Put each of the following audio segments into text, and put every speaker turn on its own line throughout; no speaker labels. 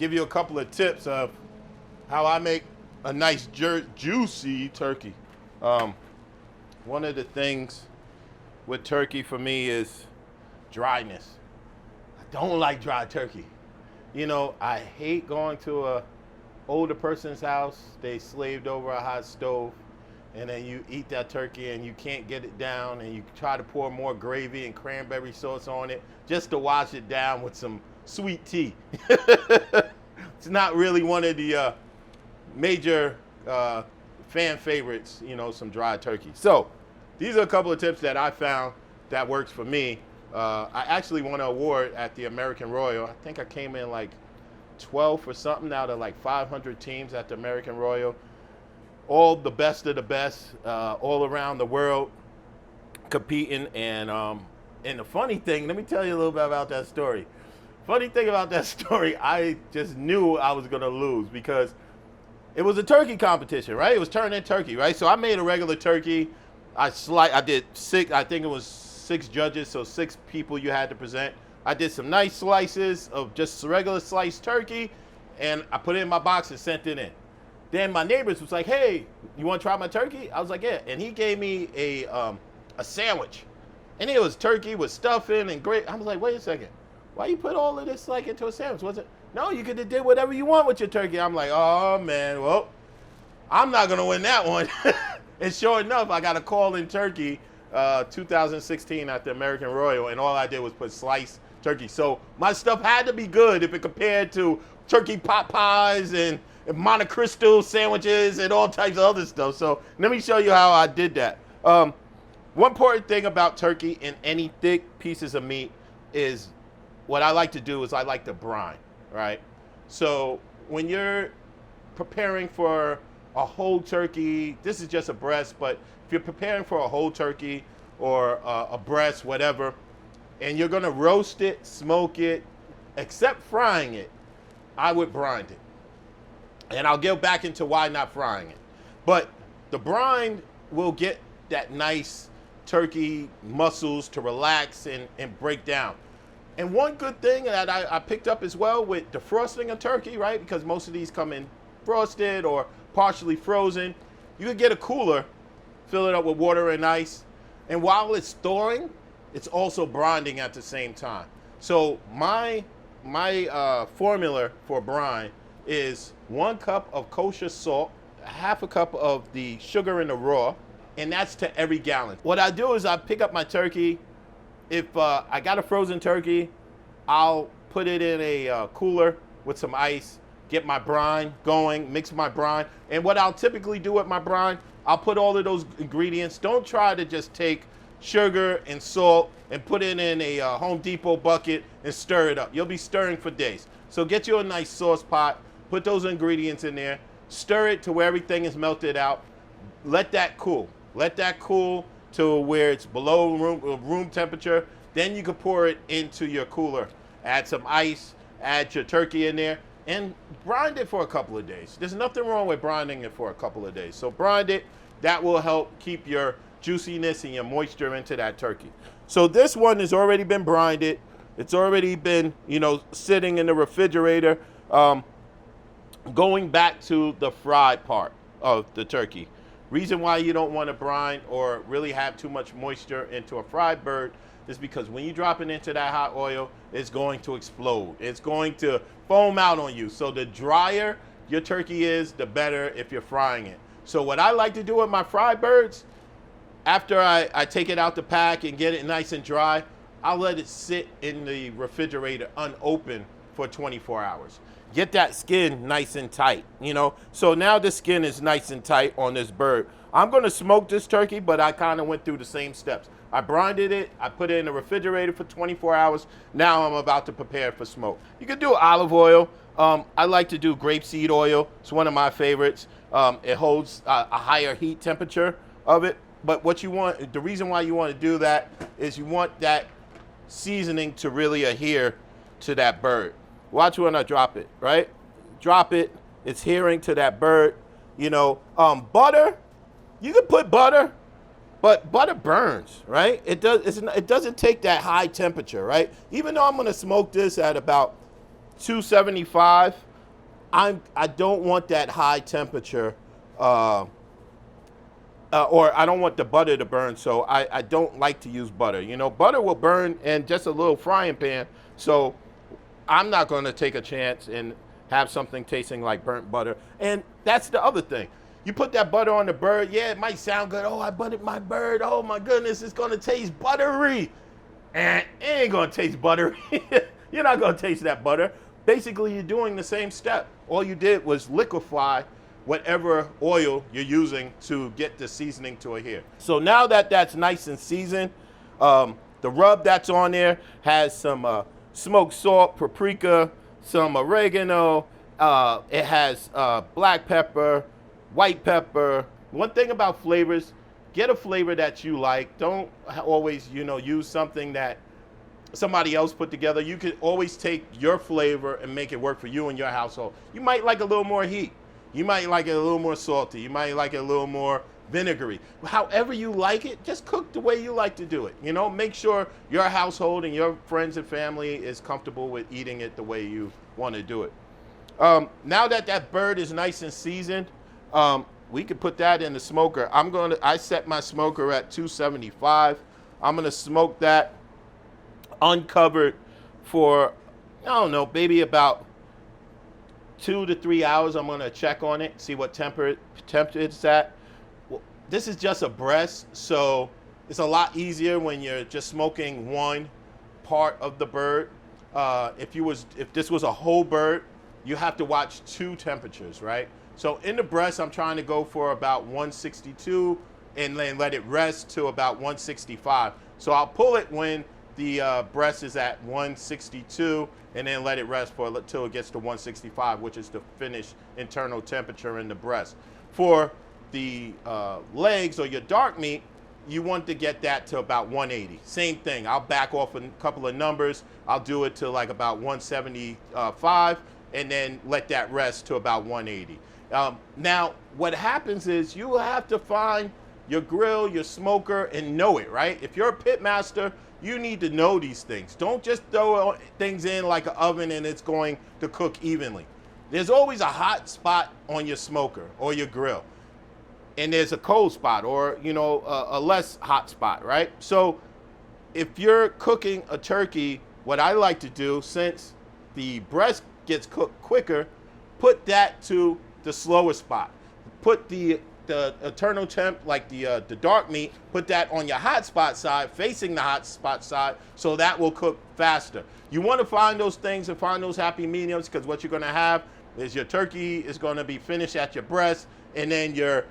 give you a couple of tips of how I make a nice juicy turkey. One of the things with turkey for me is dryness. I don't like dry turkey. You know, I hate going to a older person's house. They slaved over a hot stove, and then you eat that turkey and you can't get it down, and you try to pour more gravy and cranberry sauce on it just to wash it down with some sweet tea. It's not really one of the major fan favorites, you know, some dry turkey. So these are a couple of tips that I found that works for me. I actually won an award at the American Royal. I think I came in like 12th or something out of like 500 teams at the American Royal. All the best of the best, all around the world competing. And the funny thing, let me tell you a little bit about that story. Funny thing about that story, I just knew I was gonna lose because it was a turkey competition, right? It was turn-in turkey, right? So I made a regular turkey. I did six, I think it was 6 judges, so 6 people you had to present. I did some nice slices of just regular sliced turkey, and I put it in my box and sent it in. Then my neighbors was like, "Hey, you want to try my turkey?" I was like, "Yeah." And he gave me a sandwich, and it was turkey with stuffing and great. I was like, "Wait a second, why you put all of this like into a sandwich? Was it?" "No, you could have did whatever you want with your turkey." I'm like, "Oh man, well, I'm not gonna win that one." And sure enough, I got a call in turkey 2016 at the American Royal, and all I did was put sliced turkey. So my stuff had to be good if it compared to turkey pot pies and Monte Cristo sandwiches and all types of other stuff. So let me show you how I did that. One important thing about turkey and any thick pieces of meat is what I like to do is I like to brine, right? So when you're preparing for a whole turkey, this is just a breast, but if you're preparing for a whole turkey or a breast, whatever, and you're gonna roast it, smoke it, except frying it, I would brine it. And I'll get back into why not frying it. But the brine will get that nice turkey muscles to relax and break down. And one good thing that I picked up as well with defrosting a turkey, right? Because most of these come in frosted or partially frozen. You could get a cooler, fill it up with water and ice, and while it's thawing, it's also brining at the same time. So my formula for brine is 1 cup of kosher salt, 1/2 cup of the sugar in the raw, and that's to every gallon. What I do is I pick up my turkey. If I got a frozen turkey, I'll put it in a cooler with some ice, get my brine going, mix my brine. And what I'll typically do with my brine, I'll put all of those ingredients. Don't try to just take sugar and salt and put it in a Home Depot bucket and stir it up. You'll be stirring for days. So get you a nice sauce pot, put those ingredients in there, stir it to where everything is melted out. Let that cool. Let that cool to where it's below room temperature. Then you can pour it into your cooler. Add some ice, add your turkey in there, and brine it for a couple of days. There's nothing wrong with brining it for a couple of days. So brine it. That will help keep your juiciness and your moisture into that turkey. So this one has already been brined. It's already been, you know, sitting in the refrigerator. Going back to the fried part of the turkey. Reason why you don't want to brine or really have too much moisture into a fried bird is because when you drop it into that hot oil, it's going to explode. It's going to foam out on you. So the drier your turkey is, the better if you're frying it. So what I like to do with my fried birds, after I take it out the pack and get it nice and dry, I'll let it sit in the refrigerator unopened for 24 hours. Get that skin nice and tight, you know? So now the skin is nice and tight on this bird. I'm gonna smoke this turkey, but I kind of went through the same steps. I brined it, I put it in the refrigerator for 24 hours. Now I'm about to prepare for smoke. You can do olive oil. I like to do grapeseed oil. It's one of my favorites. It holds a higher heat temperature of it. But what you want, the reason why you want to do that is you want that seasoning to really adhere to that bird. Watch when I drop it, right? Drop it, it's adhering to that bird. You know, butter, you can put butter, but butter burns, right? It doesn't take that high temperature, right? Even though I'm gonna smoke this at about 275, I don't want that high temperature, or I don't want the butter to burn, so I don't like to use butter. You know, butter will burn in just a little frying pan, so I'm not going to take a chance and have something tasting like burnt butter. And that's the other thing. You put that butter on the bird, yeah, it might sound good. Oh, I buttered my bird. Oh my goodness, it's going to taste buttery. And it ain't going to taste buttery. You're not going to taste that butter. Basically, you're doing the same step. All you did was liquefy whatever oil you're using to get the seasoning to adhere. So now that that's nice and seasoned, the rub that's on there has some smoked salt, paprika, some oregano. It has black pepper, white pepper. One thing about flavors, get a flavor that you like. Don't always, use something that somebody else put together. You can always take your flavor and make it work for you and your household. You might like a little more heat. You might like it a little more salty. You might like it a little more vinegary. However you like it, just cook the way you like to do it. Make sure your household and your friends and family is comfortable with eating it the way you want to do it. Now that bird is nice and seasoned, we could put that in the smoker. I set my smoker at 275. I'm gonna smoke that uncovered for, I don't know, maybe about 2 to 3 hours. I'm gonna check on it, see what temperature it's at. Well, this is just a breast, so it's a lot easier when you're just smoking one part of the bird. If this was a whole bird, you have to watch 2 temperatures, right? So in the breast, I'm trying to go for about 162 and then let it rest to about 165. So I'll pull it when the breast is at 162 and then let it rest until it gets to 165, which is the finished internal temperature in the breast. For the legs or your dark meat, you want to get that to about 180. Same thing. I'll back off a couple of numbers. I'll do it to like about 175 and then let that rest to about 180. Now, what happens is you will have to find your grill, your smoker, and know it, right? If you're a pit master, you need to know these things. Don't just throw things in like an oven and it's going to cook evenly. There's always a hot spot on your smoker or your grill. And there's a cold spot or, a less hot spot, right? So if you're cooking a turkey, what I like to do, since the breast gets cooked quicker, put that to the slower spot. Put the eternal temp, like the dark meat, put that on your hot spot side, facing the hot spot side, so that will cook faster. You want to find those things and find those happy mediums, because what you're going to have is your turkey is going to be finished at your breast, and then your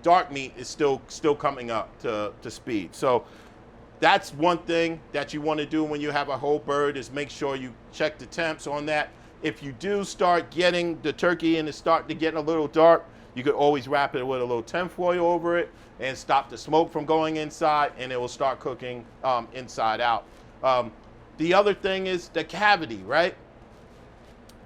dark meat is still coming up to speed. So that's one thing that you want to do when you have a whole bird, is make sure you check the temps on that. If you do start getting the turkey and it's starting to get a little dark, you could always wrap it with a little tinfoil over it and stop the smoke from going inside, and it will start cooking inside out. The other thing is the cavity, right?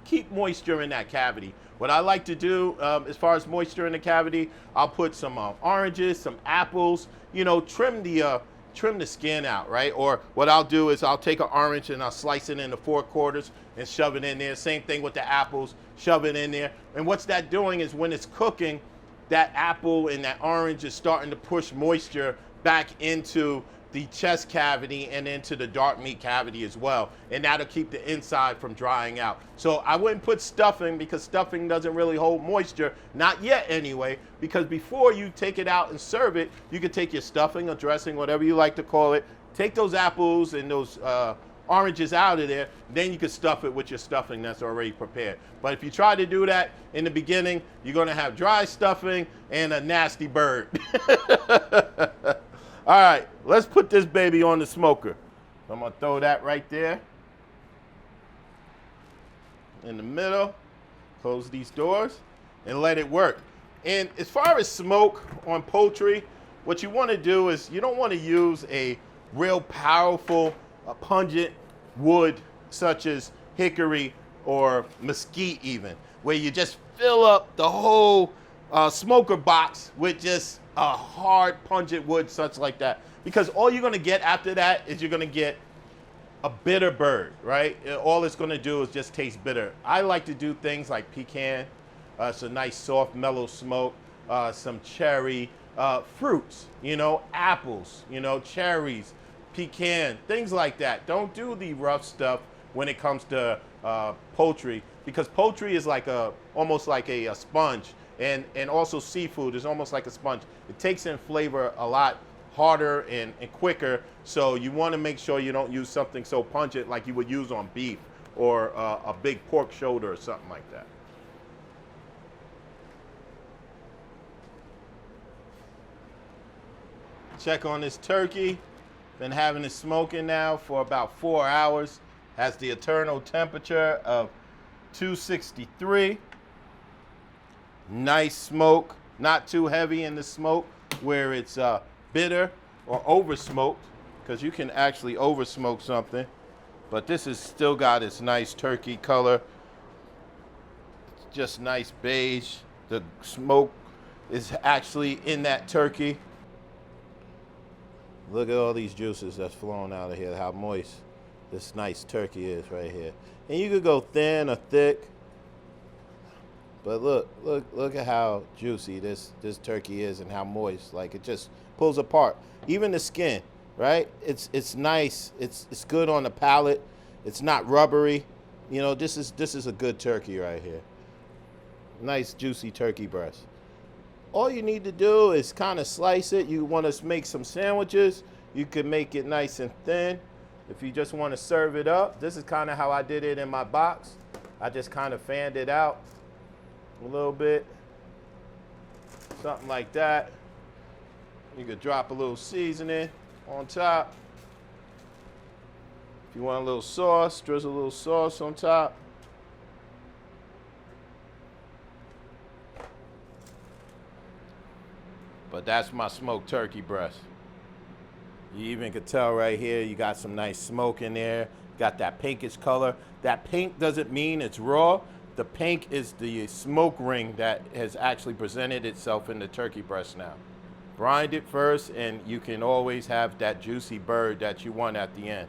Keep moisture in that cavity. What I like to do as far as moisture in the cavity, I'll put some oranges, some apples, trim the skin out, right? Or what I'll do is I'll take an orange and I'll slice it into 4 quarters and shove it in there. Same thing with the apples, shove it in there. And what's that doing is when it's cooking, that apple and that orange is starting to push moisture back into the chest cavity and into the dark meat cavity as well. And that'll keep the inside from drying out. So I wouldn't put stuffing, because stuffing doesn't really hold moisture, not yet anyway, because before you take it out and serve it, you could take your stuffing or dressing, whatever you like to call it, take those apples and those oranges out of there, then you can stuff it with your stuffing that's already prepared. But if you try to do that in the beginning, you're gonna have dry stuffing and a nasty bird. All right, let's put this baby on the smoker. I'm gonna throw that right there in the middle, close these doors, and let it work. And as far as smoke on poultry, what you wanna do is you don't wanna use a real powerful, pungent wood such as hickory or mesquite even, where you just fill up the whole smoker box with just a hard pungent wood such like that. Because all you're gonna get after that is you're gonna get a bitter bird, right? All it's gonna do is just taste bitter. I like to do things like pecan. It's a nice soft mellow smoke, some cherry, fruits, apples, cherries, pecan, things like that. Don't do the rough stuff when it comes to poultry, because poultry is like almost like a sponge, and also seafood is almost like a sponge. It takes in flavor a lot harder and quicker, so you want to make sure you don't use something so pungent like you would use on beef or a big pork shoulder or something like that. Check on this turkey. Been having it smoking now for about 4 hours. Has the eternal temperature of 263. Nice smoke, not too heavy in the smoke where it's bitter or over smoked, because you can actually over smoke something. But this has still got its nice turkey color. It's just nice beige. The smoke is actually in that turkey. Look at all these juices that's flowing out of here, how moist this nice turkey is right here. And you could go thin or thick, but look at how juicy this turkey is and how moist. Like, it just pulls apart. Even the skin, right? It's nice. It's good on the palate. It's not rubbery. This is a good turkey right here. Nice juicy turkey breast. All you need to do is kind of slice it. You want to make some sandwiches, you can make it nice and thin. If you just want to serve it up, this is kind of how I did it in my box. I just kind of fanned it out a little bit, something like that. You could drop a little seasoning on top. If you want a little sauce, drizzle a little sauce on top. But that's my smoked turkey breast. You even could tell right here, you got some nice smoke in there. Got that pinkish color. That pink doesn't mean it's raw. The pink is the smoke ring that has actually presented itself in the turkey breast now. Grind it first, and you can always have that juicy bird that you want at the end.